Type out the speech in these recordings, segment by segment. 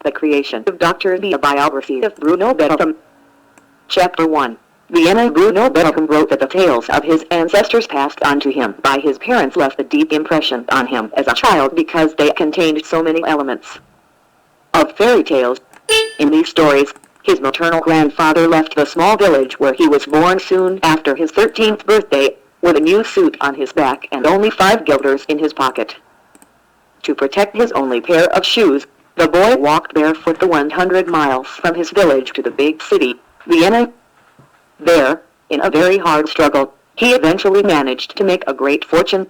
The creation of Dr. B. A biography of Bruno Bettelheim. Chapter 1. Vienna. Bruno Bettelheim wrote that the tales of his ancestors passed on to him by his parents left a deep impression on him as a child because they contained so many elements of fairy tales. In these stories, his maternal grandfather left the small village where he was born soon after his 13th birthday, with a new suit on his back and only 5 guilders in his pocket. To protect his only pair of shoes, the boy walked barefoot the 100 miles from his village to the big city, Vienna. There, in a very hard struggle, he eventually managed to make a great fortune.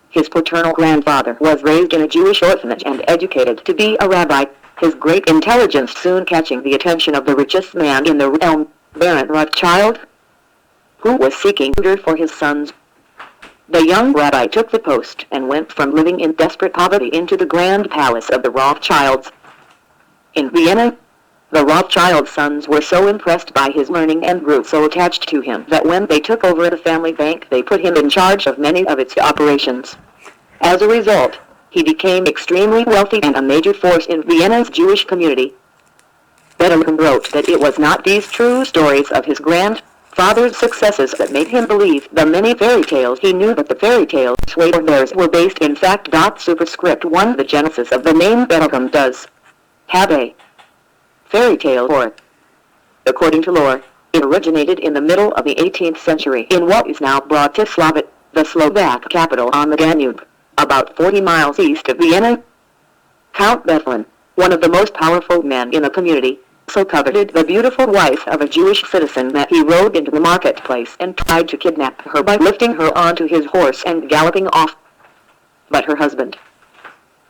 His paternal grandfather was raised in a Jewish orphanage and educated to be a rabbi, his great intelligence soon catching the attention of the richest man in the realm, Baron Rothschild, who was seeking tutor for his sons. The young rabbi took the post and went from living in desperate poverty into the grand palace of the Rothschilds. In Vienna, the Rothschild sons were so impressed by his learning and grew so attached to him that when they took over the family bank they put him in charge of many of its operations. As a result, he became extremely wealthy and a major force in Vienna's Jewish community. Bettelheim wrote that it was not these true stories of his grandfather's successes that made him believe the many fairy tales he knew, but the fairy tales of theirs were based in fact. Superscript 1. The genesis of the name Bettelheim does have a fairy tale or, according to lore, it originated in the middle of the 18th century in what is now Bratislava, the Slovak capital on the Danube, about 40 miles east of Vienna. Count Bettelheim, one of the most powerful men in the community, so coveted the beautiful wife of a Jewish citizen that he rode into the marketplace and tried to kidnap her by lifting her onto his horse and galloping off. But her husband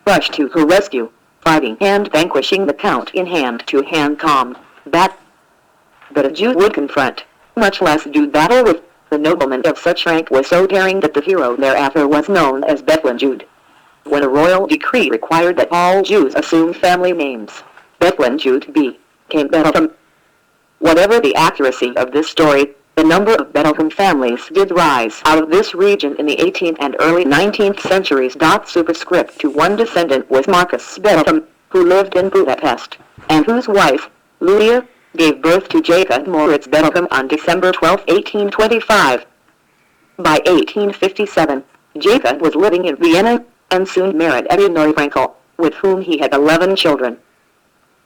rushed to her rescue, fighting and vanquishing the count in hand-to-hand combat. But a Jew would confront, much less do battle with, the nobleman of such rank was so daring that the hero thereafter was known as Bettelheim Jude. When a royal decree required that all Jews assume family names, Bettelheim Jude became Bettelheim. Whatever the accuracy of this story, the number of Bettelheim families did rise out of this region in the 18th and early 19th centuries. Superscript 2. One descendant was Marcus Bettelheim, who lived in Budapest, and whose wife, Lucia, gave birth to Jacob Moritz Bettelheim on December 12, 1825. By 1857, Jacob was living in Vienna, and soon married Eleonore Frankel, with whom he had 11 children.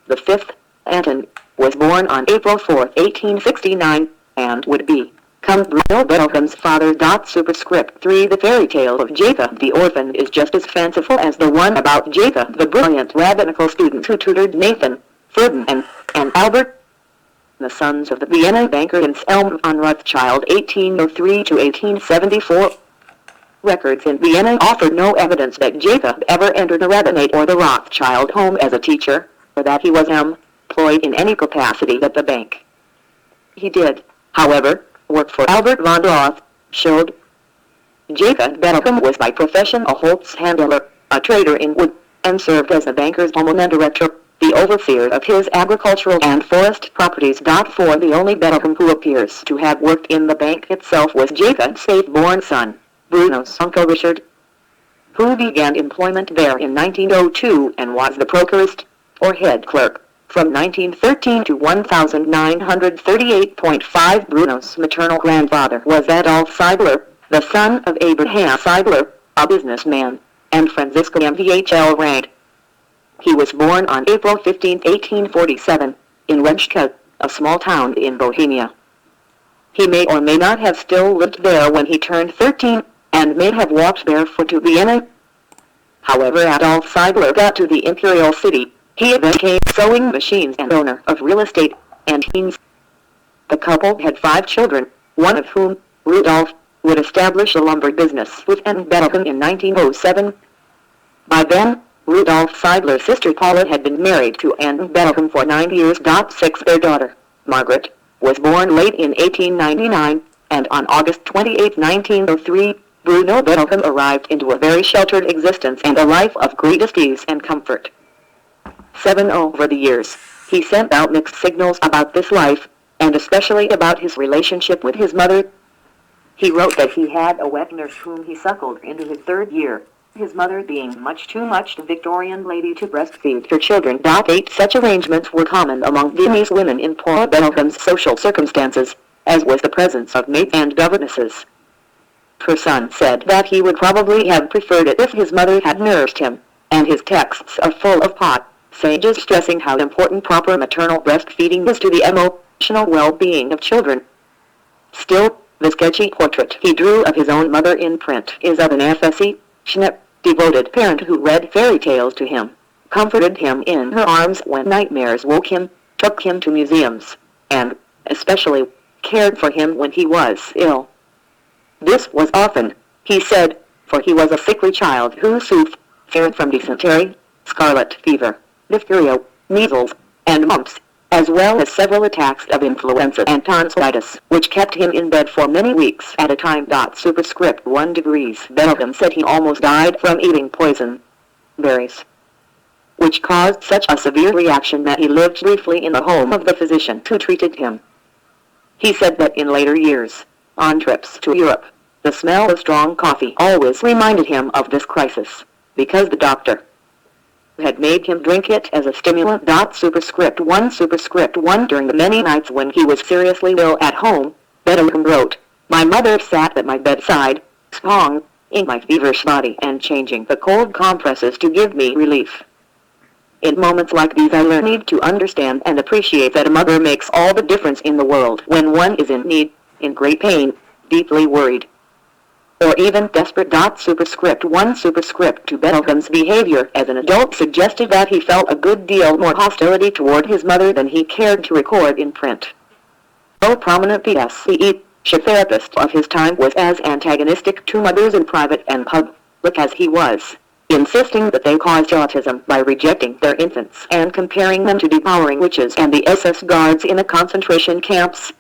The fifth, Anton, was born on April 4, 1869, and would become Bruno Bettelheim's father. Superscript 3. The fairy tale of Jacob the orphan is just as fanciful as the one about Jacob the brilliant rabbinical student who tutored Nathan, Ferdinand, and Albert, the sons of the Vienna banker Anselm von Rothschild, 1803 to 1874. Records in Vienna offer no evidence that Jacob ever entered the rabbinate or the Rothschild home as a teacher, or that he was employed in any capacity at the bank. He did, however, work for Albert von Roth, showed. Jacob Bettelheim was by profession a Holz handler, a trader in wood, and served as the banker's Homeland director, the overseer of his agricultural and forest properties. 4. The only Bettelheim who appears to have worked in the bank itself was Jacob's 8th-born son, Bruno's uncle Richard, who began employment there in 1902 and was the prokurist, or head clerk, from 1913 to 1938.5. Bruno's maternal grandfather was Adolf Seidler, the son of Abraham Seidler, a businessman, and Franziska MVHL Rank. He was born on April 15, 1847, in Wenchka, a small town in Bohemia. He may or may not have still lived there when he turned 13, and may have walked barefoot to Vienna. However, Adolf Seidler got to the imperial city. He then became sewing machines and owner of real estate, and teens. The couple had 5 children, one of whom, Rudolf, would establish a lumber business with N. Bettelheim in 1907. By then, Rudolf Seidler's sister Paula had been married to Anne Bettelheim for 9 years. 6. Their daughter, Margaret, was born late in 1899, and on August 28, 1903, Bruno Bettelheim arrived into a very sheltered existence and a life of greatest ease and comfort. 7. Over the years, he sent out mixed signals about this life, and especially about his relationship with his mother. He wrote that he had a wet nurse whom he suckled into his 3rd year, his mother being much too much a Victorian lady to breastfeed her children. 8 Such arrangements were common among Viennese women in poor Bettelheim's social circumstances, as was the presence of maids and governesses. Her son said that he would probably have preferred it if his mother had nursed him, and his texts are full of passages stressing how important proper maternal breastfeeding is to the emotional well-being of children. Still, the sketchy portrait he drew of his own mother in print is of an affectionate, devoted parent who read fairy tales to him, comforted him in her arms when nightmares woke him, took him to museums, and, especially, cared for him when he was ill. This was often, he said, for he was a sickly child who suffered from dysentery, scarlet fever, diphtheria, measles, and mumps, as well as several attacks of influenza and tonsillitis, which kept him in bed for many weeks at a time. Superscript 1 degrees. Bettelheim said he almost died from eating poison berries, which caused such a severe reaction that he lived briefly in the home of the physician who treated him. He said that in later years, on trips to Europe, the smell of strong coffee always reminded him of this crisis, because the doctor had made him drink it as a stimulant. Superscript 1 During the many nights when he was seriously ill at home, Bettelheim wrote, "My mother sat at my bedside, song in my feverish body and changing the cold compresses to give me relief. In moments like these I learned to understand and appreciate that a mother makes all the difference in the world when one is in need, in great pain, deeply worried, or even desperate." Superscript 1 Superscript 2 Bettelheim's behavior as an adult suggested that he felt a good deal more hostility toward his mother than he cared to record in print. No prominent psychiatrist of his time was as antagonistic to mothers in private and public as he was, insisting that they caused autism by rejecting their infants and comparing them to devouring witches and the SS guards in the concentration camps.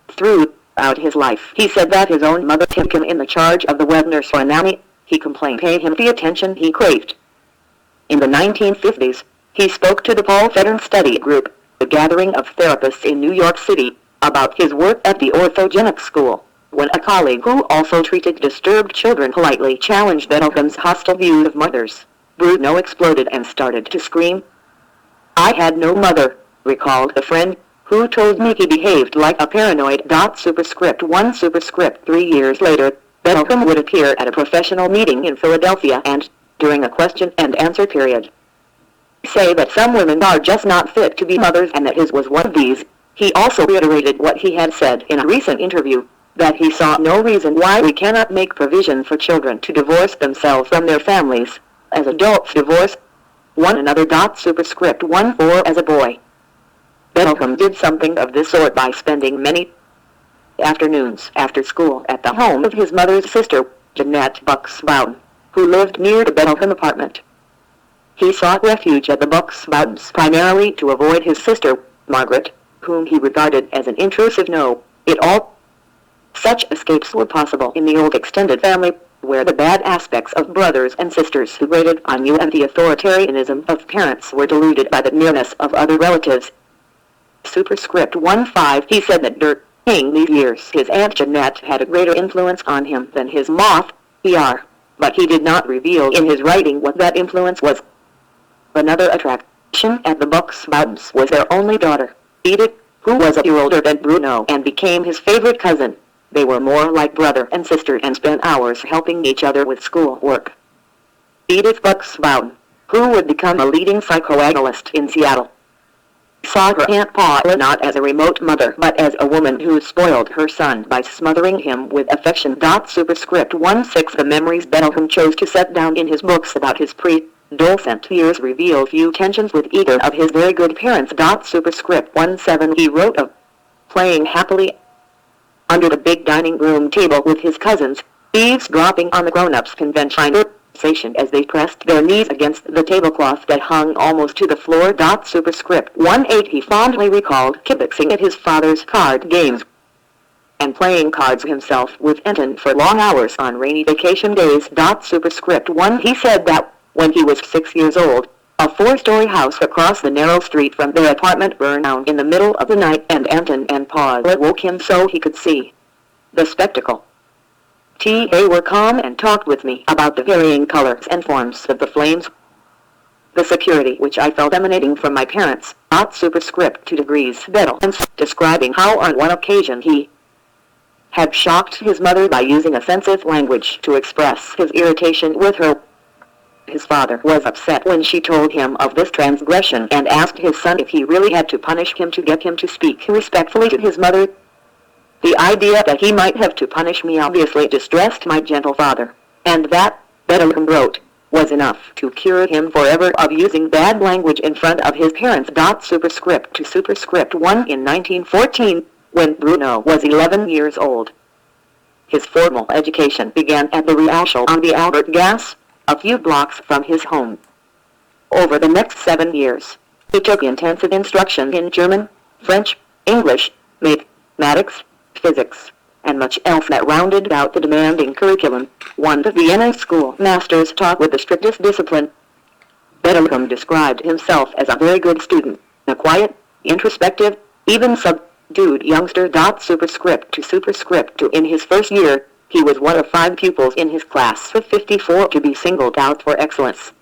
Throughout his life, he said that his own mother took him in the charge of the web nurse or nanny. He complained paid him the attention he craved. In the 1950s, he spoke to the Paul Federn Study Group, a gathering of therapists in New York City, about his work at the orthogenic school, when a colleague who also treated disturbed children politely challenged Bettelheim's hostile view of mothers. Bruno exploded and started to scream. "I had no mother," recalled a friend, who told me he behaved like a paranoid. Superscript 1 Superscript 3 years later, Bettelheim would appear at a professional meeting in Philadelphia and, during a question and answer period, say that some women are just not fit to be mothers and that his was one of these. He also reiterated what he had said in a recent interview, that he saw no reason why we cannot make provision for children to divorce themselves from their families, as adults divorce one another. Superscript 1 4 As a boy, Bettelheim did something of this sort by spending many afternoons after school at the home of his mother's sister, Jeanette Buxbaum, who lived near the Bettelheim apartment. He sought refuge at the Buxbaums primarily to avoid his sister, Margaret, whom he regarded as an intrusive know-it-all. Such escapes were possible in the old extended family, where the bad aspects of brothers and sisters who grated on you and the authoritarianism of parents were diluted by the nearness of other relatives. Superscript 1 5 He said that during these years his Aunt Jeanette had a greater influence on him than his mother, but he did not reveal in his writing what that influence was. Another attraction at the Buxbaums was their only daughter, Edith, who was a year older than Bruno and became his favorite cousin. They were more like brother and sister and spent hours helping each other with school work. Edith Buxbaum, who would become a leading psychoanalyst in Seattle, saw her Aunt Paula not as a remote mother but as a woman who spoiled her son by smothering him with affection. Superscript 1 6 The memories Bettelheim chose to set down in his books about his pre-adolescent years reveal few tensions with either of his very good parents. Superscript 1 7 He wrote of playing happily under the big dining room table with his cousins, eavesdropping on the grown-ups' convention as they pressed their knees against the tablecloth that hung almost to the floor. Superscript 1 8 He fondly recalled kibitzing at his father's card games and playing cards himself with Anton for long hours on rainy vacation days. Superscript 1 He said that when he was 6 years old, a 4-story house across the narrow street from their apartment burned down in the middle of the night and Anton and Paula woke him so he could see the spectacle. They were calm and talked with me about the varying colors and forms of the flames. The security which I felt emanating from my parents, not superscript 2 degrees Bettelheim, describing how on one occasion he had shocked his mother by using offensive language to express his irritation with her. His father was upset when she told him of this transgression and asked his son if he really had to punish him to get him to speak respectfully to his mother. The idea that he might have to punish me obviously distressed my gentle father, and that, Bettelheim wrote, was enough to cure him forever of using bad language in front of his parents. Superscript to superscript 1 in 1914, when Bruno was 11 years old. His formal education began at the Realschule on the Albert Gas, a few blocks from his home. Over the next 7 years, he took intensive instruction in German, French, English, mathematics, physics, and much else that rounded out the demanding curriculum. One of the Vienna school masters taught with the strictest discipline. Bettelheim described himself as a very good student, a quiet, introspective, even subdued youngster. Superscript to superscript 2 in his first year, he was one of 5 pupils in his class of 54 to be singled out for excellence.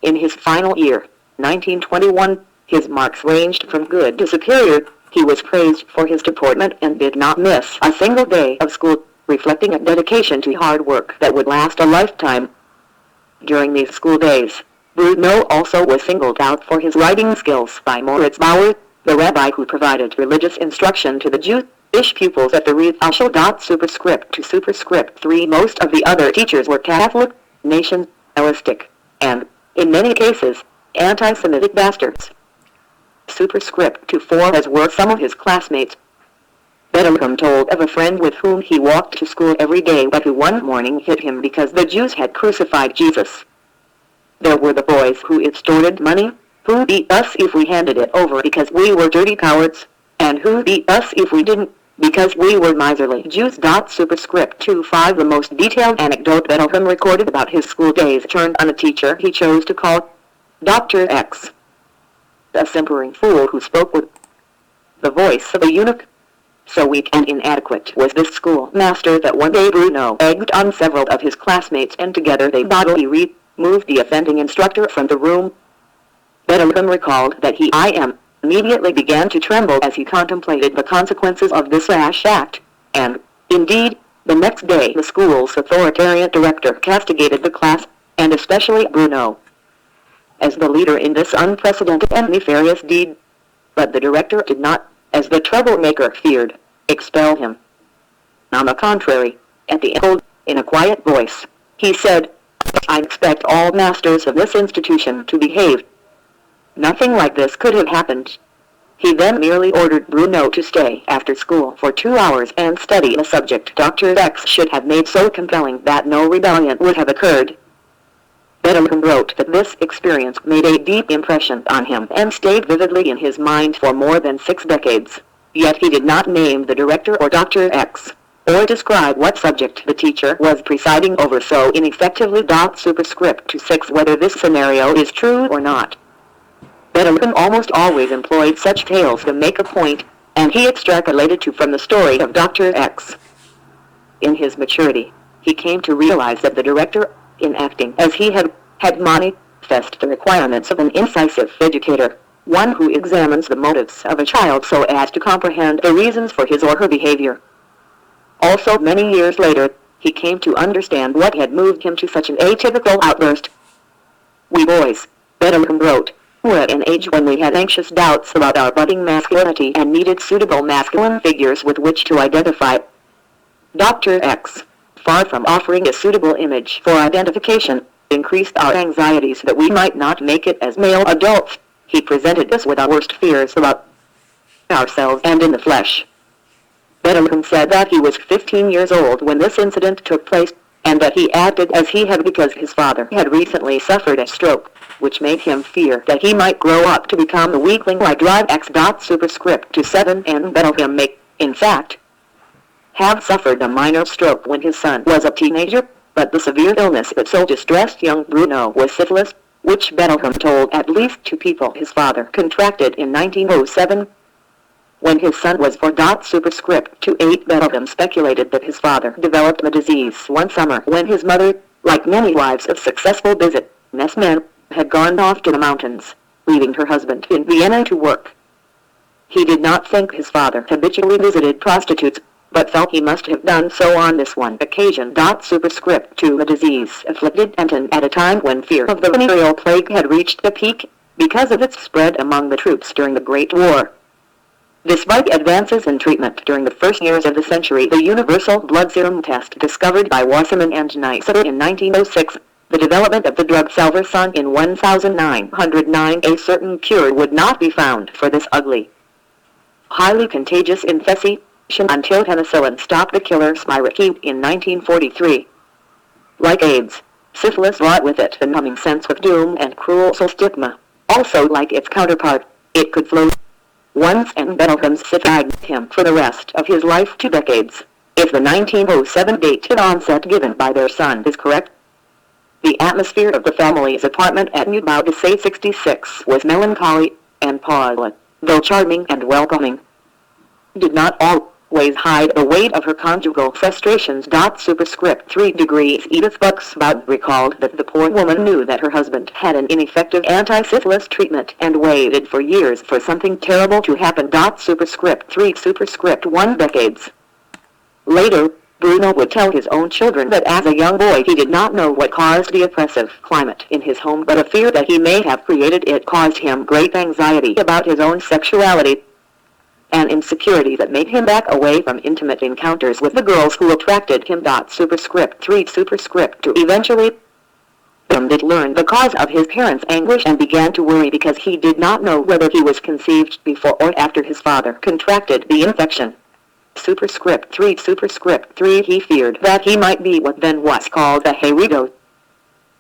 In his final year, 1921, his marks ranged from good to superior. He was praised for his deportment and did not miss a single day of school, reflecting a dedication to hard work that would last a lifetime. During these school days, Bruno also was singled out for his writing skills by Moritz Bauer, the rabbi who provided religious instruction to the Jewish pupils at the Realschule. Superscript to superscript 3 most of the other teachers were Catholic, nationalistic, and, in many cases, anti-Semitic bastards. Superscript to 4 as were some of his classmates. Bettelheim told of a friend with whom he walked to school every day but who one morning hit him because the Jews had crucified Jesus. There were the boys who extorted money, who beat us if we handed it over because we were dirty cowards, and who beat us if we didn't, because we were miserly Jews. Superscript to 5 the most detailed anecdote Bettelheim recorded about his school days turned on a teacher he chose to call Dr. X. A simpering fool who spoke with the voice of a eunuch. So weak and inadequate was this schoolmaster that one day Bruno egged on several of his classmates and together they bodily removed the offending instructor from the room. Bettelheim recalled that he immediately began to tremble as he contemplated the consequences of this rash act, and, indeed, the next day the school's authoritarian director castigated the class, and especially Bruno, as the leader in this unprecedented and nefarious deed. But the director did not, as the troublemaker feared, expel him. On the contrary, at the end, in a quiet voice, he said, "I expect all masters of this institution to behave. Nothing like this could have happened." He then merely ordered Bruno to stay after school for 2 hours and study a subject Dr. X should have made so compelling that no rebellion would have occurred. Bettelheim wrote that this experience made a deep impression on him and stayed vividly in his mind for more than 6 decades. Yet he did not name the director or Dr. X, or describe what subject the teacher was presiding over so ineffectively. Superscript to 6 whether this scenario is true or not. Bettelheim almost always employed such tales to make a point, and he extrapolated from the story of Dr. X. In his maturity, he came to realize that the director, in acting as he had manifest the requirements of an incisive educator, one who examines the motives of a child so as to comprehend the reasons for his or her behavior. Also, many years later, he came to understand what had moved him to such an atypical outburst. "We boys," Bettelheim wrote, "were at an age when we had anxious doubts about our budding masculinity and needed suitable masculine figures with which to identify. Dr. X, far from offering a suitable image for identification, increased our anxieties that we might not make it as male adults. He presented us with our worst fears about ourselves and in the flesh." Bettelheim said that he was 15 years old when this incident took place, and that he acted as he had because his father had recently suffered a stroke, which made him fear that he might grow up to become a weakling like X. Superscript to 7 and Bettelheim may, in fact, have suffered a minor stroke when his son was a teenager, but the severe illness that so distressed young Bruno was syphilis, which Bettelheim told at least 2 people his father contracted in 1907. When his son was 4. Superscript to 8. Bettelheim speculated that his father developed the disease one summer when his mother, like many wives of successful businessmen, had gone off to the mountains, leaving her husband in Vienna to work. He did not think his father habitually visited prostitutes, but felt he must have done so on this one occasion. Superscript to the disease afflicted Anton at a time when fear of the venereal plague had reached the peak, because of its spread among the troops during the Great War. Despite advances in treatment during the first years of the century, the universal blood serum test discovered by Wasserman and Neisseter in 1906, the development of the drug Salvarsan in 1909, a certain cure would not be found for this ugly, highly contagious infestation until penicillin stopped the killer spirochete in 1943. Like AIDS, syphilis brought with it the numbing sense of doom and cruel stigma. Also like its counterpart, it could flow once, and Bettelheim's syphilis him for the rest of his life 2 decades. If the 1907 date of onset given by their son is correct, the atmosphere of the family's apartment at Neubau de 66 was melancholy, and Pollak, though charming and welcoming, did not always hide the weight of her conjugal frustrations. Superscript 3 degrees Edith Buxbaum recalled that the poor woman knew that her husband had an ineffective anti-syphilis treatment and waited for years for something terrible to happen. Superscript 3 Superscript 1 decades later, Bruno would tell his own children that as a young boy he did not know what caused the oppressive climate in his home, but a fear that he may have created it caused him great anxiety about his own sexuality, an insecurity that made him back away from intimate encounters with the girls who attracted him. Superscript 3 Superscript 2 eventually did learn the cause of his parents' anguish and began to worry because he did not know whether he was conceived before or after his father contracted the infection. Superscript 3 Superscript 3 He feared that he might be what then was called a Hayrido,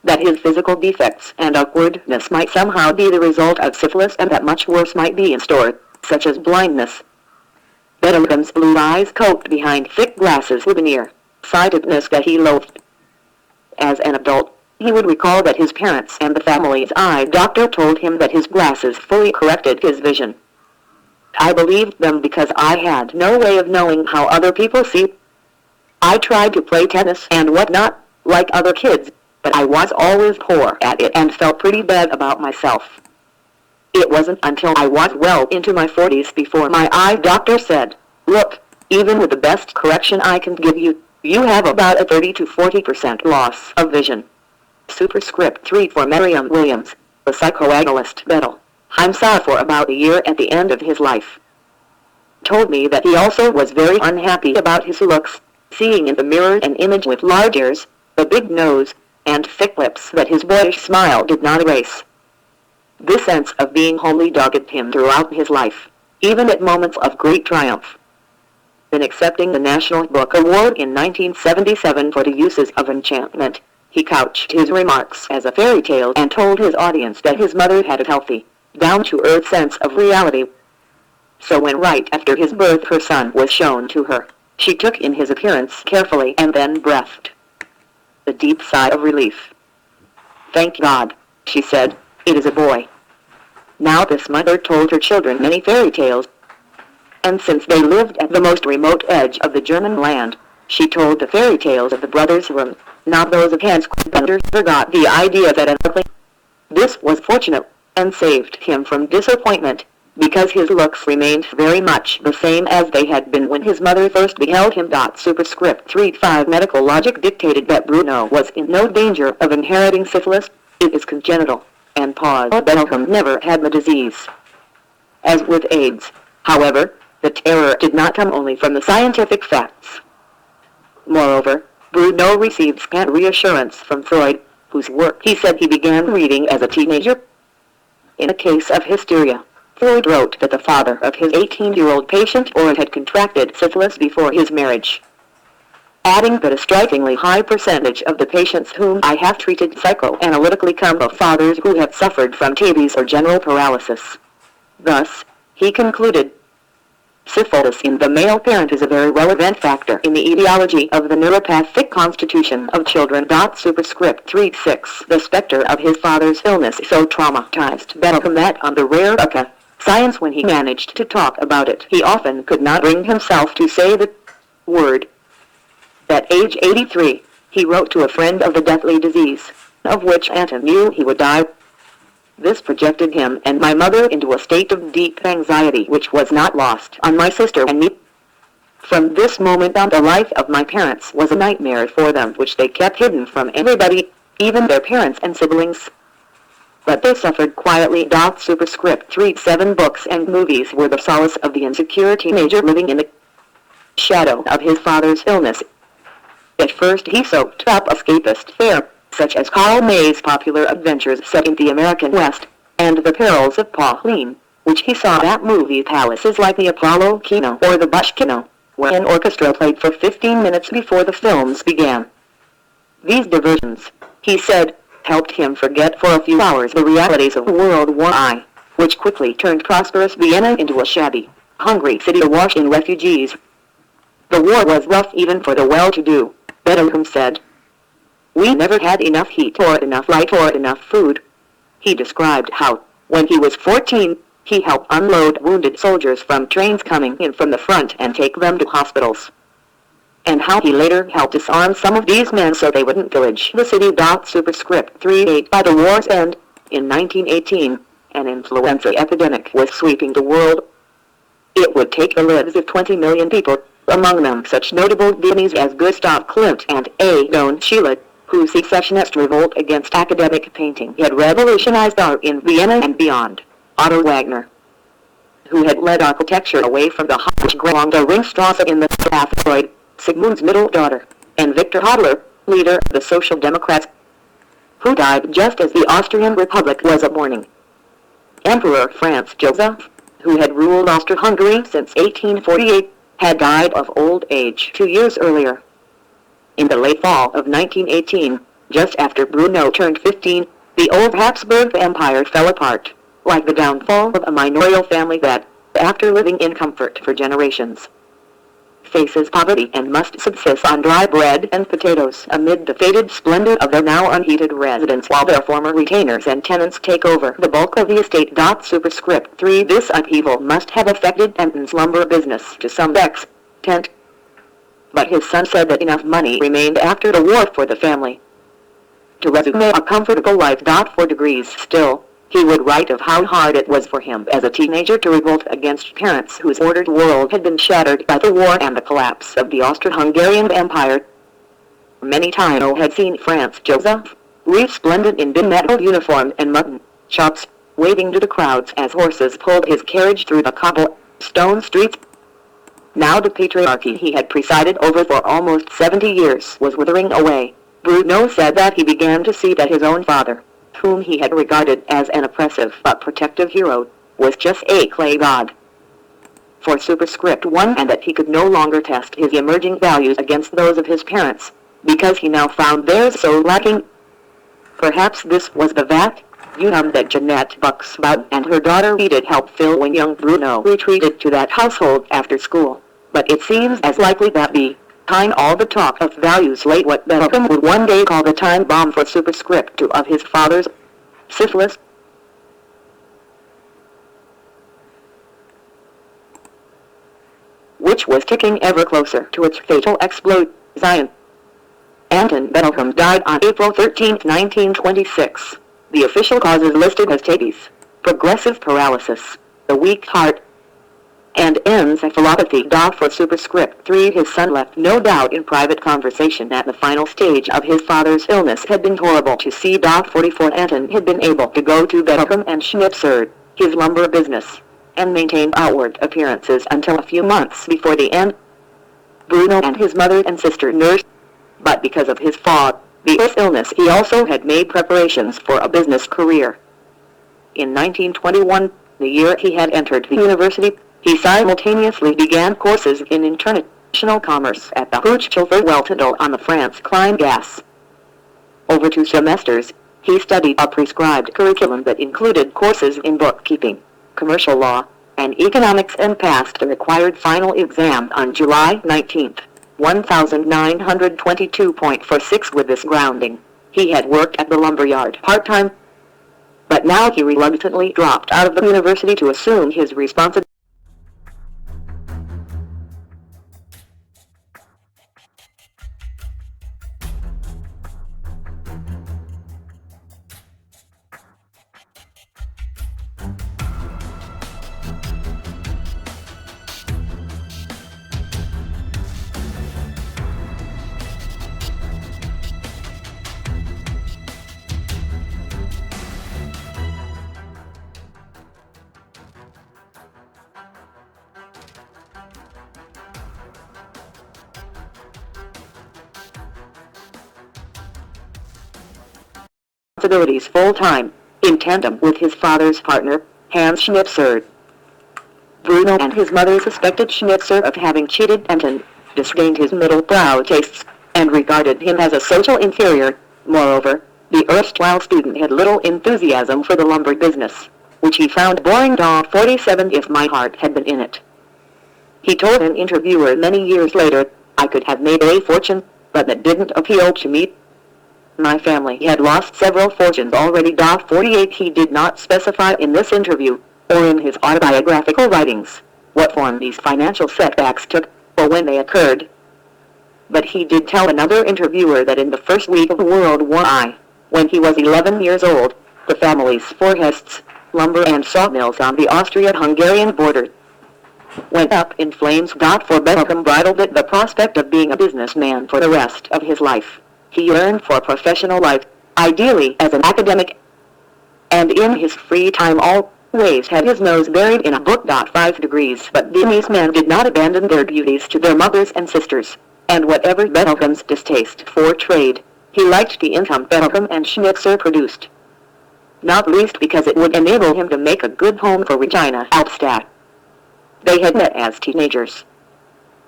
that his physical defects and awkwardness might somehow be the result of syphilis, and that much worse might be in store, such as blindness. Bettelheim's blue eyes coped behind thick glasses with a near-sightedness that he loathed. As an adult, he would recall that his parents and the family's eye doctor told him that his glasses fully corrected his vision. I believed them because I had no way of knowing how other people see. I tried to play tennis and whatnot, like other kids, but I was always poor at it and felt pretty bad about myself. It wasn't until I was well into my 40s before my eye doctor said, "Look, even with the best correction I can give you, you have about a 30 to 40% loss of vision." Superscript 3 for Merriam Williams, the psychoanalyst Bettelheim saw for about a year at the end of his life, told me that he also was very unhappy about his looks, seeing in the mirror an image with large ears, a big nose, and thick lips that his boyish smile did not erase. This sense of being homely dogged him throughout his life, even at moments of great triumph. In accepting the National Book Award in 1977 for the uses of enchantment, he couched his remarks as a fairy tale and told his audience that his mother had a healthy, down-to-earth sense of reality. So when right after his birth her son was shown to her, she took in his appearance carefully and then breathed a deep sigh of relief. "Thank God," she said, "it is a boy." Now this mother told her children many fairy tales, and since they lived at the most remote edge of the German land, she told the fairy tales of the brothers Grimm, not those of Hans Christian. Forgot the idea that an ugly. This was fortunate, and saved him from disappointment, because his looks remained very much the same as they had been when his mother first beheld him. Superscript 3.5 Medical logic dictated that Bruno was in no danger of inheriting syphilis. It is congenital, and Paul Bettelheim never had the disease. As with AIDS, however, the terror did not come only from the scientific facts. Moreover, Bruno received scant reassurance from Freud, whose work he said he began reading as a teenager. In a case of hysteria, Freud wrote that the father of his 18-year-old patient had contracted syphilis before his marriage, adding that a strikingly high percentage of the patients whom I have treated psychoanalytically come of fathers who have suffered from tabes or general paralysis. Thus, he concluded, syphilis in the male parent is a very relevant factor in the etiology of the neuropathic constitution of children. Superscript 3.6 The specter of his father's illness so traumatized Bettelheim that on the rare occasion science when he managed to talk about it. He often could not bring himself to say the word. At age 83, he wrote to a friend of the deathly disease, of which Anton knew he would die. This projected him and my mother into a state of deep anxiety which was not lost on my sister and me. From this moment on, the life of my parents was a nightmare for them which they kept hidden from everybody, even their parents and siblings. But they suffered quietly. Superscript 3 7 books and movies were the solace of the insecure teenager living in the shadow of his father's illness. At first he soaked up escapist fare, such as Karl May's popular adventures set in the American West, and The Perils of Pauline, which he saw at movie palaces like the Apollo Kino or the Bush Kino, where an orchestra played for 15 minutes before the films began. These diversions, he said, helped him forget for a few hours the realities of World War I, which quickly turned prosperous Vienna into a shabby, hungry city awash in refugees. The war was rough even for the well-to-do, Bettelheim said. We never had enough heat or enough light or enough food. He described how, when he was 14, he helped unload wounded soldiers from trains coming in from the front and take them to hospitals. And how he later helped disarm some of these men so they wouldn't pillage the city. Superscript 3:8 By the war's end, in 1918, an influenza epidemic was sweeping the world. It would take the lives of 20 million people, among them such notable Viennese as Gustav Klimt and Adolf Schiele, whose secessionist revolt against academic painting had revolutionized art in Vienna and beyond. Otto Wagner, who had led architecture away from the Hochgrund along the Ringstrasse in the Freud, Sigmund's middle daughter, and Victor Hodler, leader of the Social Democrats, who died just as the Austrian Republic was a mourning. Emperor Franz Joseph, who had ruled Austria-Hungary since 1848, had died of old age 2 years earlier. In the late fall of 1918, just after Bruno turned 15, the old Habsburg Empire fell apart, like the downfall of a manorial family that, after living in comfort for generations, faces poverty and must subsist on dry bread and potatoes amid the faded splendor of their now unheated residence while their former retainers and tenants take over the bulk of the estate. Superscript 3 This upheaval must have affected Anton's lumber business to some extent, but his son said that enough money remained after the war for the family to resume a comfortable life. 4 degrees still, he would write of how hard it was for him as a teenager to revolt against parents whose ordered world had been shattered by the war and the collapse of the Austro-Hungarian Empire. Many times he had seen Franz Joseph, resplendent in dim metal uniform and mutton chops, waving to the crowds as horses pulled his carriage through the cobblestone streets. Now the patriarchy he had presided over for almost 70 years was withering away. Bruno said that he began to see that his own father, whom he had regarded as an oppressive but protective hero, was just a clay god. For Superscript 1 and that he could no longer test his emerging values against those of his parents, because he now found theirs so lacking. Perhaps this was the vacuum that Jeanette Buxbaum and her daughter Edith helped fill when young Bruno retreated to that household after school, but it seems as likely that behind all the talk of values lay what Bettelheim would one day call the time bomb. For Superscript 2 of his father's syphilis, which was ticking ever closer to its fatal explosion. Anton Bettelheim died on April 13, 1926. The official causes listed as diabetes, progressive paralysis, a weak heart, and encephalopathy. For Superscript 3 his son left no doubt in private conversation that the final stage of his father's illness had been horrible to see. 44 Anton had been able to go to Bettelheim and schnitzer his lumber business, and maintain outward appearances until a few months before the end. Bruno and his mother and sister nursed, but because of his father's illness he also had made preparations for a business career. In 1921, the year he had entered the university, he simultaneously began courses in international commerce at the Hochschule Weltendal on the France Klein gas. Over 2 semesters, he studied a prescribed curriculum that included courses in bookkeeping, commercial law, and economics, and passed the required final exam on July 19, 1922.46. With this grounding, he had worked at the lumberyard part-time, but that now he reluctantly dropped out of the university to assume his responsibility. Full-time, in tandem with his father's partner, Hans Schnitzer. Bruno and his mother suspected Schnitzer of having cheated and disdained his middle-brow tastes, and regarded him as a social inferior. Moreover, the erstwhile student had little enthusiasm for the lumber business, which he found boring. 47 If my heart had been in it. He told an interviewer many years later, I could have made a fortune, but that didn't appeal to me. My family had lost several fortunes already. 48 He did not specify in this interview, or in his autobiographical writings, what form these financial setbacks took, or when they occurred. But he did tell another interviewer that in the first week of World War I, when he was 11 years old, the family's forests, lumber and sawmills on the Austria-Hungarian border went up in flames. For Bettelheim bridled at the prospect of being a businessman for the rest of his life. He yearned for professional life, ideally as an academic, and in his free time always had his nose buried in a book. 5 degrees But Viennese men did not abandon their duties to their mothers and sisters, and whatever Bettelheim's distaste for trade, he liked the income Bettelheim and Schnitzer produced. Not least because it would enable him to make a good home for Regina Albstadt. They had met as teenagers.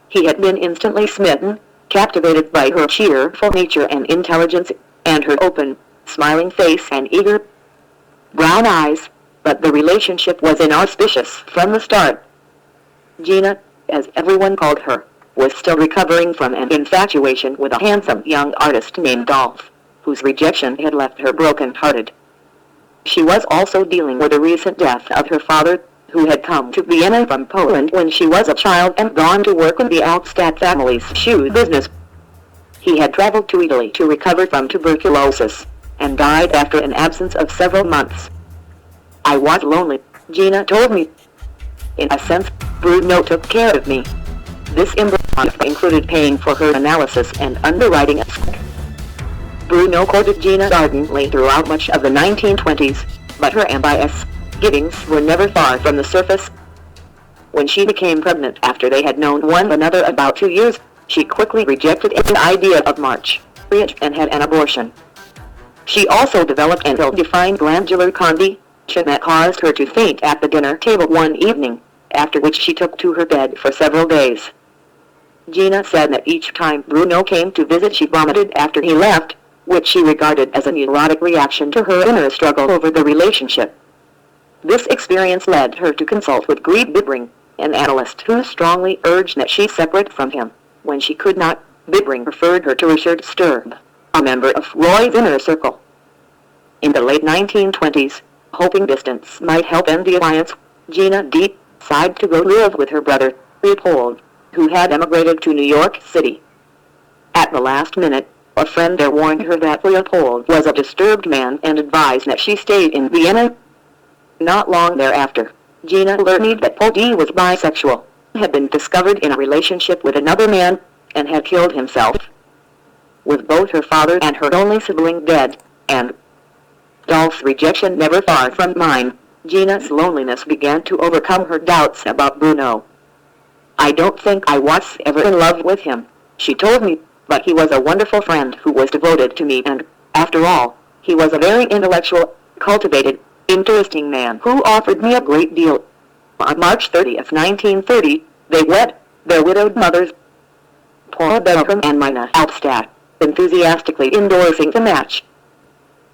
He had been instantly smitten, captivated by her cheerful nature and intelligence, and her open, smiling face and eager brown eyes, but the relationship was inauspicious from the start. Gina, as everyone called her, was still recovering from an infatuation with a handsome young artist named Dolph, whose rejection had left her broken-hearted. She was also dealing with the recent death of her father, who had come to Vienna from Poland when she was a child and gone to work in the Albstadt family's shoe business. He had traveled to Italy to recover from tuberculosis, and died after an absence of several months. I was lonely, Gina told me. In a sense, Bruno took care of me. This included paying for her analysis and underwriting at school. Bruno courted Gina ardently throughout much of the 1920s, but her ambitious givings were never far from the surface. When she became pregnant after they had known one another about 2 years, she quickly rejected the idea of marriage and had an abortion. She also developed an ill-defined glandular condition that caused her to faint at the dinner table one evening, after which she took to her bed for several days. Gina said that each time Bruno came to visit she vomited after he left, which she regarded as a neurotic reaction to her inner struggle over the relationship. This experience led her to consult with Grieb Bibbring, an analyst who strongly urged that she separate from him. When she could not, Bibbring referred her to Richard Sturb, a member of Roy's inner circle. In the late 1920s, hoping distance might help end the alliance, Gina decided to go live with her brother, Leopold, who had emigrated to New York City. At the last minute, a friend there warned her that Leopold was a disturbed man and advised that she stayed in Vienna. Not long thereafter, Gina learned that Paul D. was bisexual, had been discovered in a relationship with another man, and had killed himself. With both her father and her only sibling dead, and Dolph's rejection never far from mine, Gina's loneliness began to overcome her doubts about Bruno. I don't think I was ever in love with him, she told me, but he was a wonderful friend who was devoted to me and, after all, he was a very intellectual, cultivated, interesting man who offered me a great deal. On March 30th, 1930, they wed, their widowed mothers, Paula Bettelheim and Mina Albstadt, enthusiastically endorsing the match.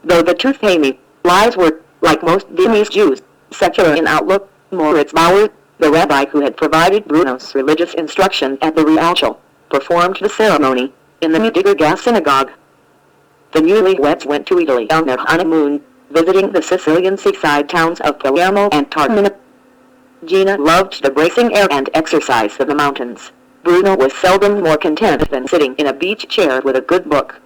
Though the Tooth-Hamey lies were, like most Viennese Jews, secular in outlook, Moritz Bauer, the rabbi who had provided Bruno's religious instruction at the Realschule, performed the ceremony in the Müttiger Gas synagogue. The newlyweds went to Italy on their honeymoon, visiting the Sicilian seaside towns of Palermo and Taormina. Gina loved the bracing air and exercise of the mountains. Bruno was seldom more content than sitting in a beach chair with a good book.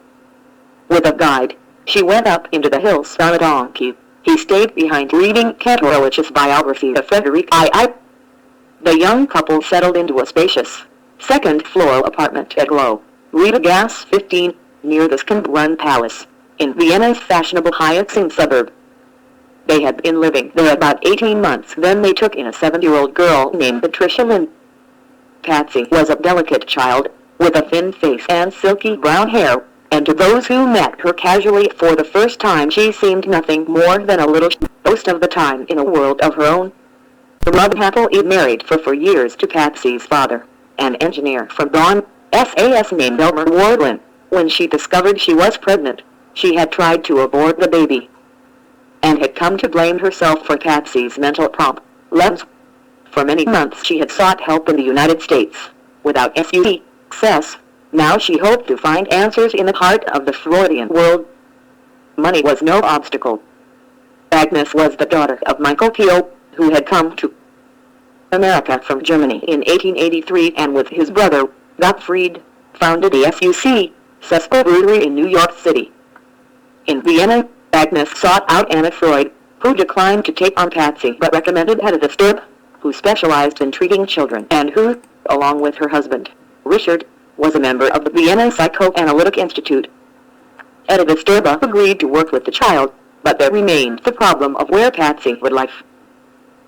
With a guide, she went up into the hills on a donkey. He stayed behind reading Cantorowic's biography of Frederick I. The young couple settled into a spacious, second-floor apartment at Glow, Rita Gas 15, near the Skandrun Palace, in Vienna's fashionable Hyacinth suburb. They had been living there about 18 months. Then they took in a 7-year-old girl named Patricia Lynn. Patsy was a delicate child, with a thin face and silky brown hair, and to those who met her casually for the first time she seemed nothing more than a little most of the time in a world of her own. The love happily married for 4 years to Patsy's father, an engineer from Dawn, SAS named Elmer Wardlin. When she discovered she was pregnant, she had tried to abort the baby, and had come to blame herself for Patsy's mental problems. For many months she had sought help in the United States, without success. Now she hoped to find answers in the heart of the Freudian world. Money was no obstacle. Agnes was the daughter of Michael Peel, who had come to America from Germany in 1883 and with his brother, Gottfried, founded the SUC, Cecil Brewery in New York City. In Vienna, Agnes sought out Anna Freud, who declined to take on Patsy but recommended Hedda Sturb, who specialized in treating children and who, along with her husband, Richard, was a member of the Vienna Psychoanalytic Institute. Hedda Sturb agreed to work with the child, but there remained the problem of where Patsy would live.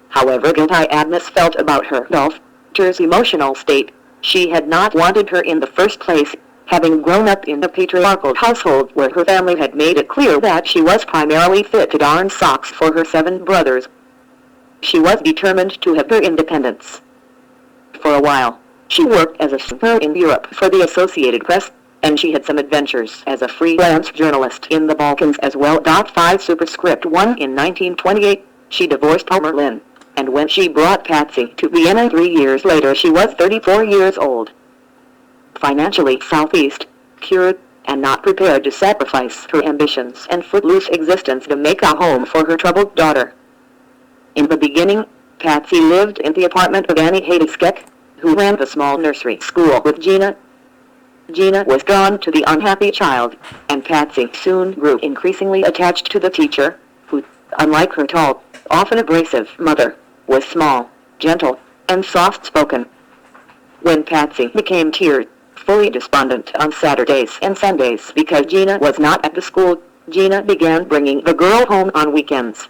However guilty Agnes felt about her daughter's emotional state, she had not wanted her in the first place, having grown up in a patriarchal household where her family had made it clear that she was primarily fit to darn socks for her 7 brothers. She was determined to have her independence. For a while, she worked as a shipper in Europe for the Associated Press, and she had some adventures as a freelance journalist in the Balkans as well. 5 Superscript 1 in 1928, she divorced Homer Lynn, and when she brought Patsy to Vienna 3 years later she was 34 years old. Financially southeast, cured, and not prepared to sacrifice her ambitions and footloose existence to make a home for her troubled daughter. In the beginning, Patsy lived in the apartment of Annie Hadeskek, who ran the small nursery school with Gina. Gina was drawn to the unhappy child, and Patsy soon grew increasingly attached to the teacher, who, unlike her tall, often abrasive mother, was small, gentle, and soft-spoken. When Patsy became tearfully despondent on Saturdays and Sundays because Gina was not at the school, Gina began bringing the girl home on weekends.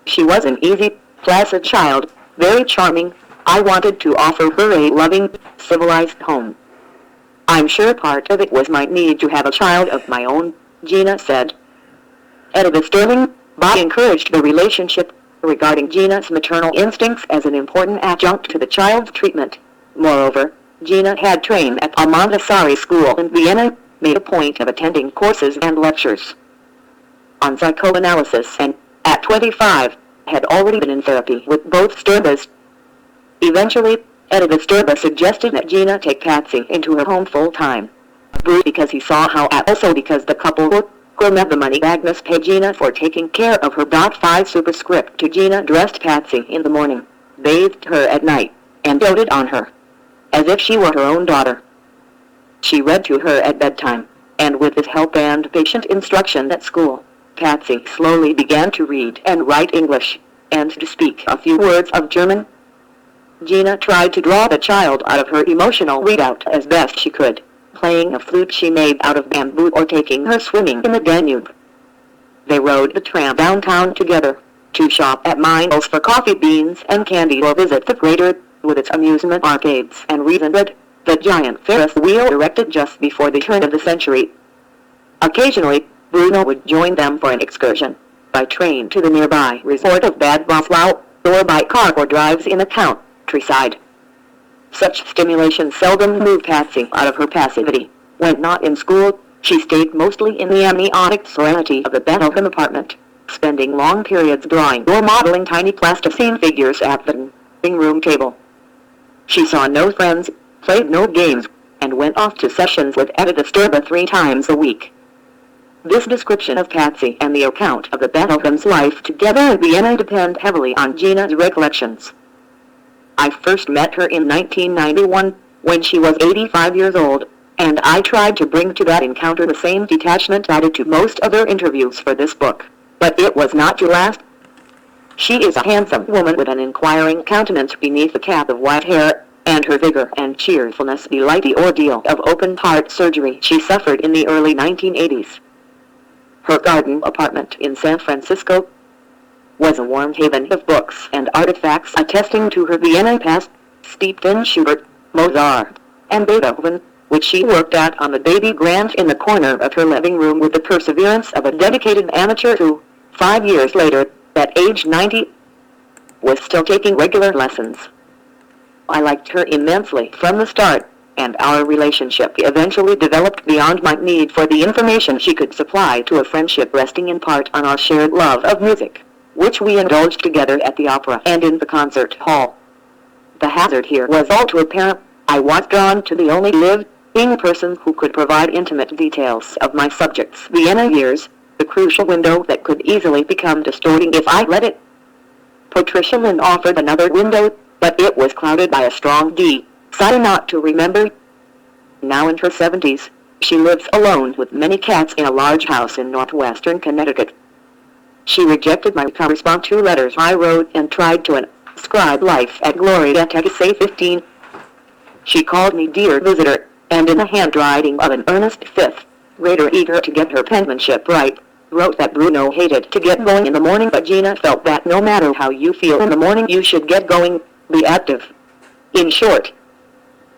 She was an easy, placid child, very charming. I wanted to offer her a loving, civilized home. I'm sure part of it was my need to have a child of my own, Gina said. Hedda Sterling encouraged the relationship, regarding Gina's maternal instincts as an important adjunct to the child's treatment. Moreover, Gina had trained at a Montessori school in Vienna, made a point of attending courses and lectures on psychoanalysis, and, at 25, had already been in therapy with both Sturbas. Eventually, Hedda Sturba suggested that Gina take Patsy into her home full-time. Bruno because he saw how, also because the couple would have the money Agnes paid Gina for taking care of her. 5 Superscript 2 Gina dressed Patsy in the morning, bathed her at night, and doted on her, as if she were her own daughter. She read to her at bedtime, and with his help and patient instruction at school, Patsy slowly began to read and write English, and to speak a few words of German. Gina tried to draw the child out of her emotional readout as best she could, playing a flute she made out of bamboo or taking her swimming in the Danube. They rode the tram downtown together, to shop at Miles for coffee beans and candy or visit the Greater, with its amusement arcades and reasoned the giant Ferris wheel erected just before the turn of the century. Occasionally, Bruno would join them for an excursion, by train to the nearby resort of Bad Breslau, or by car for drives in the countryside. Such stimulation seldom moved Patsy out of her passivity. When not in school, she stayed mostly in the amniotic serenity of the Bettelheim apartment, spending long periods drawing or modeling tiny plasticine figures at the living room table. She saw no friends, played no games, and went off to sessions with Hedda Sturba 3 times a week. This description of Patsy and the account of the Bettelheim's life together in Vienna depend heavily on Gina's recollections. I first met her in 1991, when she was 85 years old, and I tried to bring to that encounter the same detachment added to most other interviews for this book. But it was not to last. She is a handsome woman with an inquiring countenance beneath a cap of white hair, and her vigor and cheerfulness belie the ordeal of open-heart surgery she suffered in the early 1980s. Her garden apartment in San Francisco was a warm haven of books and artifacts attesting to her Vienna past, steeped in Schubert, Mozart, and Beethoven, which she worked at on the baby grand in the corner of her living room with the perseverance of a dedicated amateur who, 5 years later, at age 90, was still taking regular lessons. I liked her immensely from the start, and our relationship eventually developed beyond my need for the information she could supply to a friendship resting in part on our shared love of music, which we indulged together at the opera and in the concert hall. The hazard here was all too apparent. I was drawn to the only living person who could provide intimate details of my subject's Vienna years, the crucial window that could easily become distorting if I let it. Patricia Lynn offered another window, but it was clouded by a strong desire not to remember. Now in her 70s, she lives alone with many cats in a large house in northwestern Connecticut. She rejected my response to letters I wrote and tried to inscribe life at Gloria Tecce 15. She called me dear visitor, and in the handwriting of an earnest fifth grader eager to get her penmanship right, wrote that Bruno hated to get going in the morning, but Gina felt that no matter how you feel in the morning you should get going, be active. In short,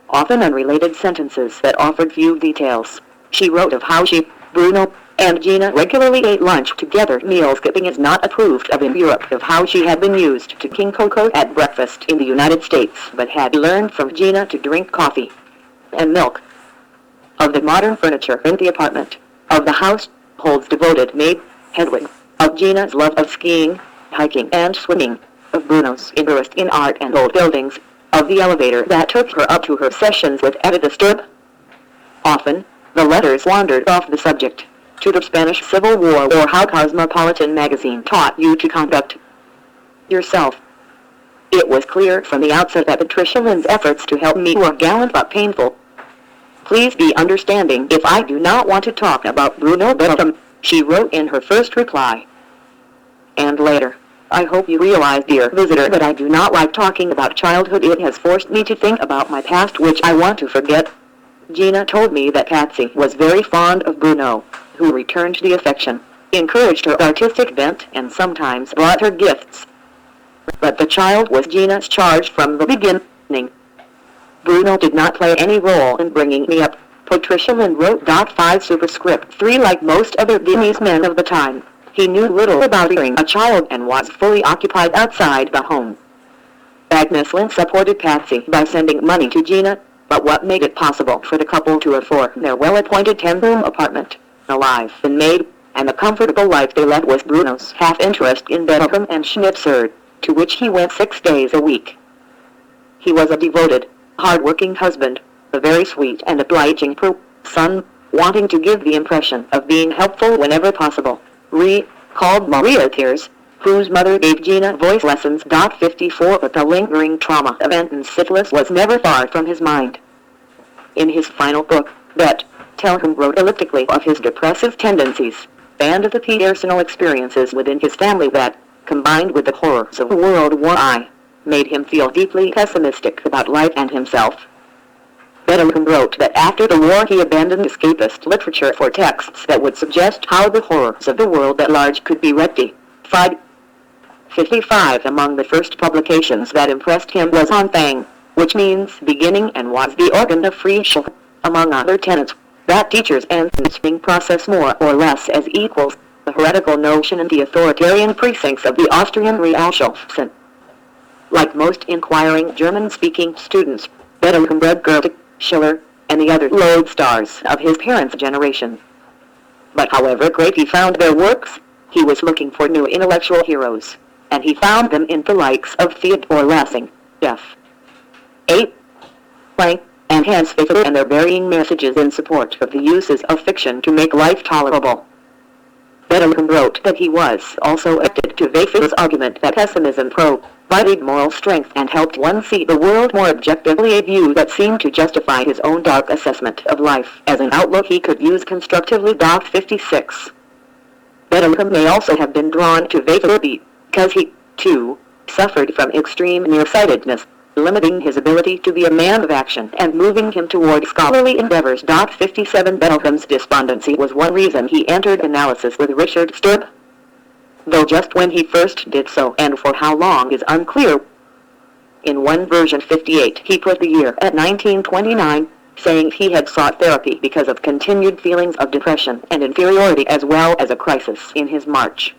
often unrelated sentences that offered few details. She wrote of how she, Bruno, and Gina regularly ate lunch together. Meal skipping is not approved of in Europe. Of how she had been used to king cocoa at breakfast in the United States, but had learned from Gina to drink coffee and milk. Of the modern furniture in the apartment, of the household's devoted maid, Hedwig, of Gina's love of skiing, hiking and swimming, of Bruno's interest in art and old buildings, of the elevator that took her up to her sessions with Edith Sturb. Often, the letters wandered off the subject, to the Spanish Civil War or how Cosmopolitan magazine taught you to conduct yourself. It was clear from the outset that Patricia Lynn's efforts to help me were gallant but painful. Please be understanding if I do not want to talk about Bruno Bettelheim, she wrote in her first reply. And later, I hope you realize, dear visitor, that I do not like talking about childhood. It has forced me to think about my past, which I want to forget. Gina told me that Patsy was very fond of Bruno, who returned the affection, encouraged her artistic bent, and sometimes brought her gifts. But the child was Gina's charge from the beginning. Bruno did not play any role in bringing me up, Patricia Lynn wrote. 5 superscript 3. Like most other Viennese men of the time, he knew little about rearing a child and was fully occupied outside the home. Agnes Lynn supported Patsy by sending money to Gina, but what made it possible for the couple to afford their well-appointed 10-room apartment, a live and maid, and the comfortable life they led was Bruno's half-interest in Bettelheim and Schnitzer, to which he went 6 days a week. He was a devoted, hard-working husband, a very sweet and obliging son, wanting to give the impression of being helpful whenever possible. Called Maria Tears, whose mother gave Gina voice lessons. 54 But the lingering trauma of Anton's syphilis was never far from his mind. In his final book, Bettelheim wrote elliptically of his depressive tendencies, and of the personal experiences within his family that, combined with the horrors of World War I, made him feel deeply pessimistic about life and himself. Bettelheim wrote that after the war he abandoned escapist literature for texts that would suggest how the horrors of the world at large could be rectified. 55 Among the first publications that impressed him was Anfang, which means beginning, and was the organ of free Schule, among other tenets, that teachers and teaching process more or less as equals, the heretical notion in the authoritarian precincts of the Austrian Realschule. Like most inquiring German-speaking students, Bettelheim read Goethe, Schiller, and the other lodestars of his parents' generation. But however great he found their works, he was looking for new intellectual heroes, and he found them in the likes of Theodore Lessing, F. A. Planck, and Hans Pfeffer, and their varying messages in support of the uses of fiction to make life tolerable. Bettelheim wrote that he was also acted to Weiffel's argument that pessimism provided moral strength and helped one see the world more objectively, a view that seemed to justify his own dark assessment of life as an outlook he could use constructively. 56. Bettelheim may also have been drawn to Weifel because he, too, suffered from extreme nearsightedness, limiting his ability to be a man of action and moving him toward scholarly endeavors. 57. Bettelheim's despondency was one reason he entered analysis with Richard Sturb, though just when he first did so and for how long is unclear. In one version 58 he put the year at 1929, saying he had sought therapy because of continued feelings of depression and inferiority as well as a crisis in his march.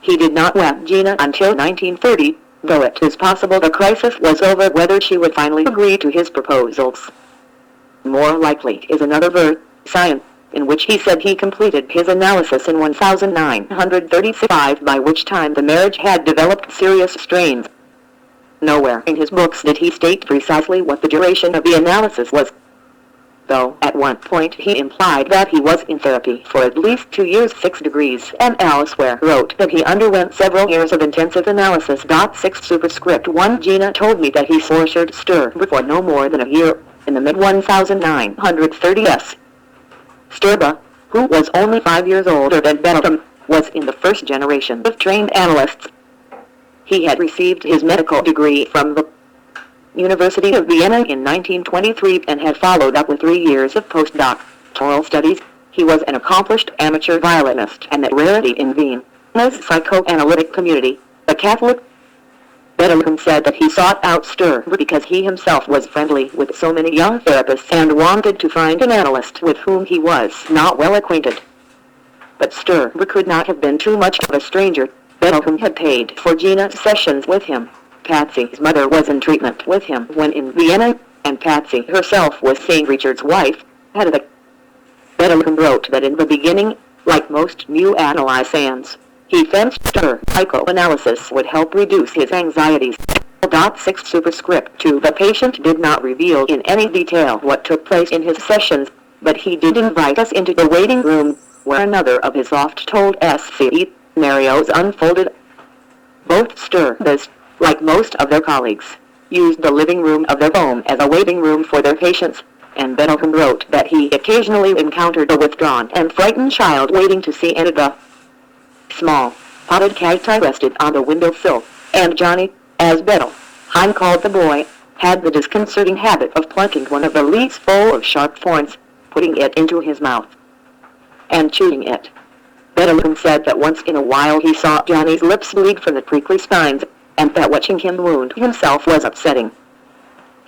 He did not wed Gina until 1930, though it is possible the crisis was over whether she would finally agree to his proposals. More likely is another verse, Science, in which he said he completed his analysis in 1935, by which time the marriage had developed serious strains. Nowhere in his books did he state precisely what the duration of the analysis was, though at one point he implied that he was in therapy for at least 2 years 6 degrees, and elsewhere wrote that he underwent several years of intensive analysis. 6 Superscript 1 Gina told me that he tortured Sturba for no more than a year, in the mid-1930s. Sturba, who was only 5 years older than Bettelheim, was in the first generation of trained analysts. He had received his medical degree from the University of Vienna in 1923 and had followed up with 3 years of postdoctoral studies. He was an accomplished amateur violinist and a rarity in Vienna's psychoanalytic community, a Catholic. Bettelheim said that he sought out Sturba because he himself was friendly with so many young therapists and wanted to find an analyst with whom he was not well acquainted. But Sturba could not have been too much of a stranger. Bettelheim had paid for Gina's sessions with him. Patsy's mother was in treatment with him when in Vienna, and Patsy herself was seeing Richard's wife, Hedda. Bettelheim wrote that in the beginning, like most new analyzans, he fenced her psychoanalysis would help reduce his anxieties. 6 Superscript 2 The patient did not reveal in any detail what took place in his sessions, but he did invite us into the waiting room, where another of his oft-told scenarios unfolded. Both Sturbas, like most of their colleagues, used the living room of their home as a waiting room for their patients, and Bettelheim wrote that he occasionally encountered a withdrawn and frightened child waiting to see Anna. Small, potted cacti rested on the windowsill, and Johnny, as Bettelheim called the boy, had the disconcerting habit of plucking one of the leaves full of sharp thorns, putting it into his mouth, and chewing it. Bettelheim said that once in a while he saw Johnny's lips bleed from the prickly spines, and that watching him wound himself was upsetting.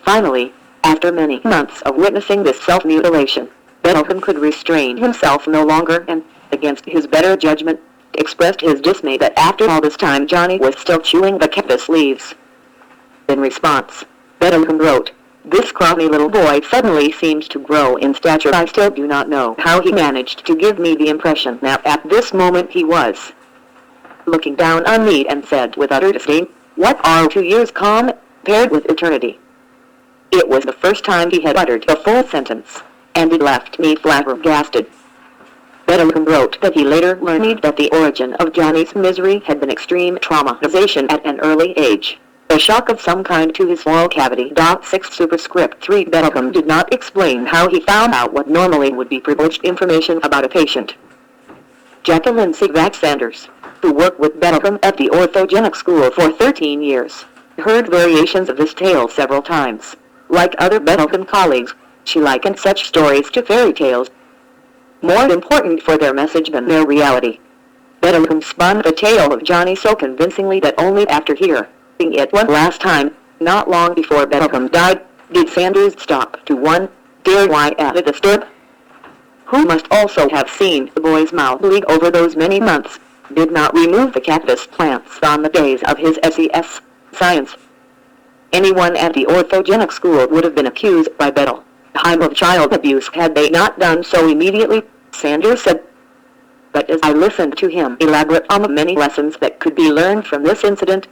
Finally, after many months of witnessing this self-mutilation, Bettelheim could restrain himself no longer and, against his better judgment, expressed his dismay that after all this time Johnny was still chewing the cactus leaves. In response, Bettelheim wrote, "This scrawny little boy suddenly seemed to grow in stature. I still do not know how he managed to give me the impression that at this moment he was looking down on me and said with utter disdain, 'What are 2 years compared with eternity?' It was the first time he had uttered a full sentence, and it left me flabbergasted." Bettelheim wrote that he later learned that the origin of Johnny's misery had been extreme traumatization at an early age, a shock of some kind to his oral cavity. 6 Superscript 3 Bettelheim did not explain how he found out what normally would be privileged information about a patient. Jacqueline Sigvac Sanders, who worked with Bettelheim at the orthogenic school for 13 years, heard variations of this tale several times. Like other Bettelheim colleagues, she likened such stories to fairy tales, more important for their message than their reality. Bettelheim spun the tale of Johnny so convincingly that only after hearing it one last time, not long before Bettelheim died, did Sanders stop to wonder why the Sturb, who must also have seen the boy's mouth bleed over those many months, did not remove the cactus plants on the days of his SES science. Anyone at the orthogenic school would have been accused by Bettelheim of child abuse had they not done so immediately, Sanders said. But as I listened to him elaborate on the many lessons that could be learned from this incident,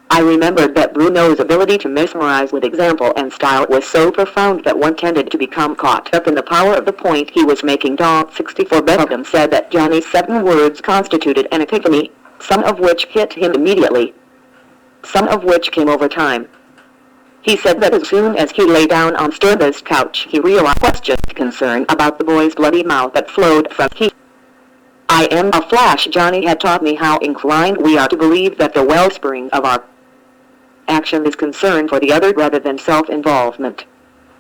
I remembered that Bruno's ability to mesmerize with example and style was so profound that one tended to become caught up in the power of the point he was making. 64 Bettelheim said that Johnny's 7 words constituted an epiphany, some of which hit him immediately, some of which came over time. He said that as soon as he lay down on Sturba's couch, he realized questioned concern about the boy's bloody mouth that flowed from his. I am a flash. Johnny had taught me how inclined we are to believe that the wellspring of our action is concern for the other rather than self-involvement.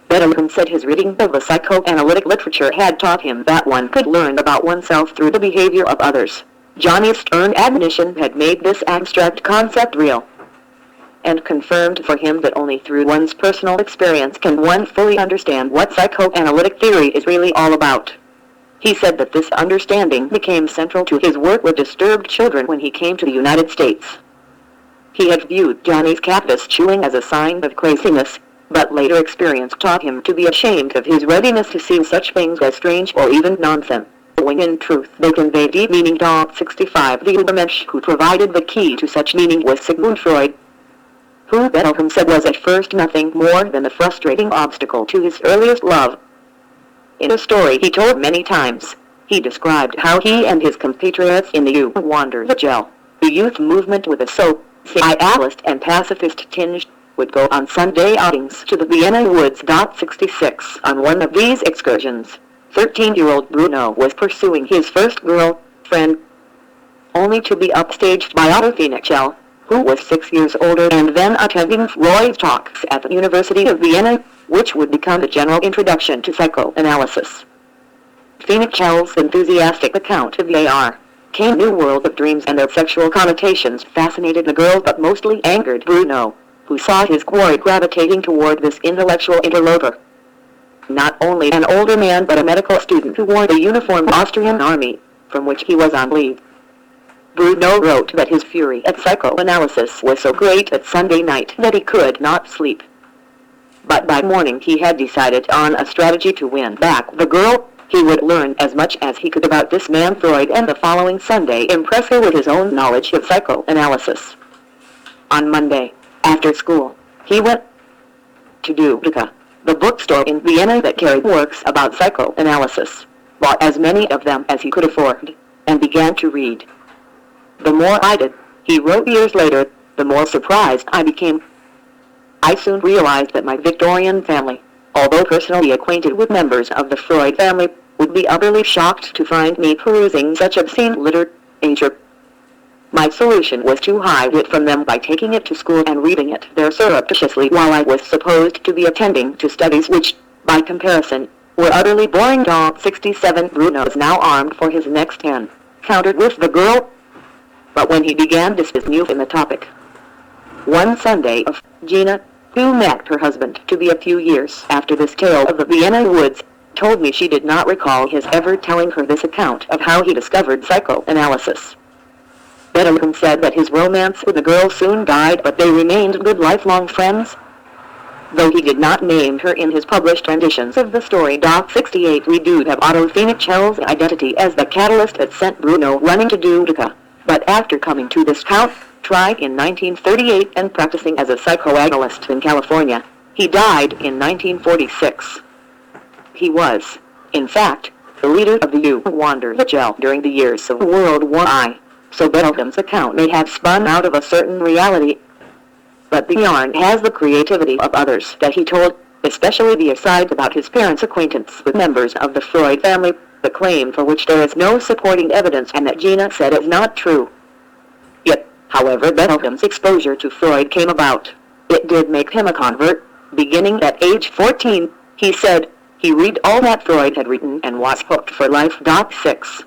Bettelheim said his reading of the psychoanalytic literature had taught him that one could learn about oneself through the behavior of others. Johnny's stern admonition had made this abstract concept real, and confirmed for him that only through one's personal experience can one fully understand what psychoanalytic theory is really all about. He said that this understanding became central to his work with disturbed children when he came to the United States. He had viewed Johnny's cactus chewing as a sign of craziness, but later experience taught him to be ashamed of his readiness to see such things as strange or even nonsense, when in truth they convey deep meaning. 65 The Übermensch who provided the key to such meaning was Sigmund Freud, who Bettelheim said was at first nothing more than the frustrating obstacle to his earliest love. In a story he told many times, he described how he and his compatriots in the U.S.C, the youth movement with a socialist and pacifist tinge, would go on Sunday outings to the Vienna woods. 66 On one of these excursions, 13-year-old Bruno was pursuing his first girlfriend, only to be upstaged by Otto, who was 6 years older and then attending Freud's talks at the University of Vienna, which would become the general introduction to psychoanalysis. Phoenix's enthusiastic account of A.R. Cain's New World of Dreams and their sexual connotations fascinated the girl but mostly angered Bruno, who saw his quarry gravitating toward this intellectual interloper. Not only an older man but a medical student who wore the uniform of the Austrian army, from which he was on leave. Bruno wrote that his fury at psychoanalysis was so great at Sunday night that he could not sleep. But by morning he had decided on a strategy to win back the girl. He would learn as much as he could about this man Freud and the following Sunday impress her with his own knowledge of psychoanalysis. On Monday, after school, he went to Dubica, the bookstore in Vienna that carried works about psychoanalysis, bought as many of them as he could afford, and began to read. The more I did, he wrote years later, the more surprised I became. I soon realized that my Victorian family, although personally acquainted with members of the Freud family, would be utterly shocked to find me perusing such obscene literature. My solution was to hide it from them by taking it to school and reading it there surreptitiously while I was supposed to be attending to studies which, by comparison, were utterly boring. 67 Bruno is now armed for his next encounter with the girl. But when he began to speak new in the topic, one Sunday of Gina, who met her husband to be a few years after this tale of the Vienna woods, told me she did not recall his ever telling her this account of how he discovered psychoanalysis. Bettelheim said that his romance with the girl soon died, but they remained good lifelong friends, though he did not name her in his published renditions of the story. 68 We do have Otto Phoenix's identity as the catalyst that sent Bruno running to Dubica, but after coming to this town, tried in 1938 and practicing as a psychoanalyst in California, he died in 1946. He was, in fact, the leader of the U.S.C during the years of World War I, so Bettelheim's account may have spun out of a certain reality, but the yarn has the creativity of others that he told, especially the aside about his parents' acquaintance with members of the Freud family, the claim for which there is no supporting evidence and that Gina said is not true. Yet, however Bettelheim's exposure to Freud came about, it did make him a convert. Beginning at age 14, he said, he read all that Freud had written and was hooked for life. 6